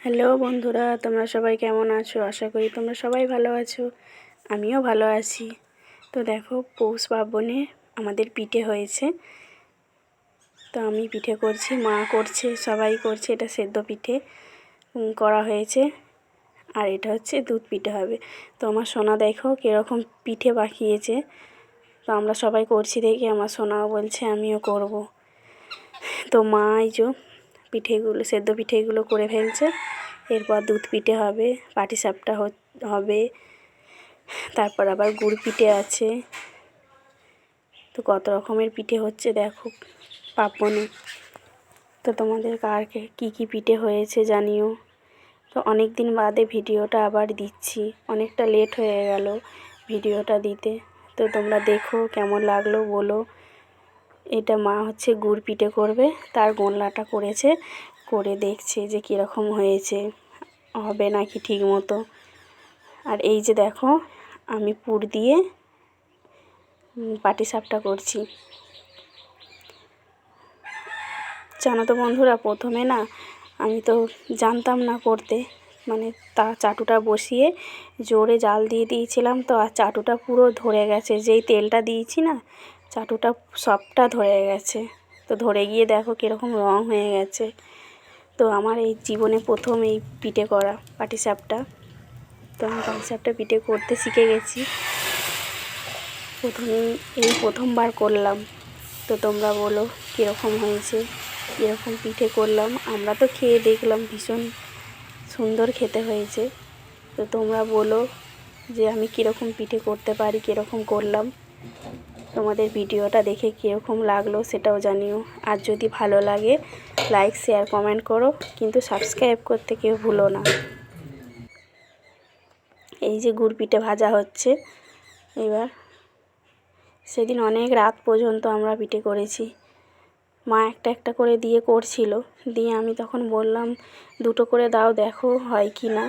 Hello বন্ধুরা, তোমরা সবাই কেমন আছো? আশা করি তোমরা সবাই ভালো আছো। আমিও ভালো আছি। তো দেখো, পৌষ পার্বণে আমাদের পিঠে হয়েছে। তো আমি পিঠে করছি, মা করছে, সবাই করছে। এটা সেদ্ধ পিঠে করা হয়েছে, আর এটা হচ্ছে দুধ পিঠে হবে। তো আমার সোনা দেখো কীরকম পিঠে বাকিয়েছে। তো আমরা সবাই করছি দেখে আমার সোনাও বলছে আমিও করব। তো মা এই যে পিঠেগুলো, সেদ্ধ পিঠেগুলো করে ফেলছে। এরপর দুধ পিঠে হবে, পাটিসাপটা হবে, তারপর আবার গুড় পিঠে আছে। তো কত রকমের পিঠে হচ্ছে দেখো পার্বণে। তো তোমাদের কার কী কী পিঠে হয়েছে জানিও। তো অনেক দিন বাদে ভিডিওটা আবার দিচ্ছি, অনেকটা লেট হয়ে গেল ভিডিওটা দিতে। তো তোমরা দেখো কেমন লাগলো বলো। এটা মা হচ্ছে গুড় পিঠে করবে, তার গোল্লাটা করেছে, করে দেখছে যে কীরকম হয়েছে, হবে নাকি ঠিক মতো। আর এই যে দেখো আমি পুর দিয়ে পাটিসাপটা করছি। জানো তো বন্ধুরা, প্রথমে না আমি তো জানতাম না করতে, মানে চাটুটা বসিয়ে জোরে জাল দিয়ে দিয়েছিলাম। তো আর চাটুটা পুরো ধরে গেছে, যেই তেলটা দিয়েছি না চাটুটা সবটা ধরে গেছে। তো ধরে গিয়ে দেখো কীরকম রং হয়ে গেছে। তো আমার এই জীবনে প্রথম এই পিঠে করা পাটিসাপটা। তো আমি পাটিসাপটা পিঠে করতে শিখে গেছি, প্রথমবার করলাম। তো তোমরা বলো কীরকম হয়েছে, কীরকম পিঠে করলাম। আমরা তো খেয়ে দেখলাম, ভীষণ সুন্দর খেতে হয়েছে। তো তোমরা বলো যে আমি কীরকম পিঠে করতে পারি, কীরকম করলাম। তোমাদের ভিডিওটা দেখে কীরকম লাগলো সেটাও জানিও। আর যদি ভালো লাগে লাইক, শেয়ার, কমেন্ট করো, কিন্তু সাবস্ক্রাইব করতে কেউ ভুলো না। এই যে গুড় পিঠে ভাজা হচ্ছে এবার। সেদিন অনেক রাত পর্যন্ত আমরা পিঠে করেছি। মা একটা একটা করে দিয়ে করছিল, দিয়ে আমি তখন বললাম দুটো করে দাও, দেখো হয় কি না।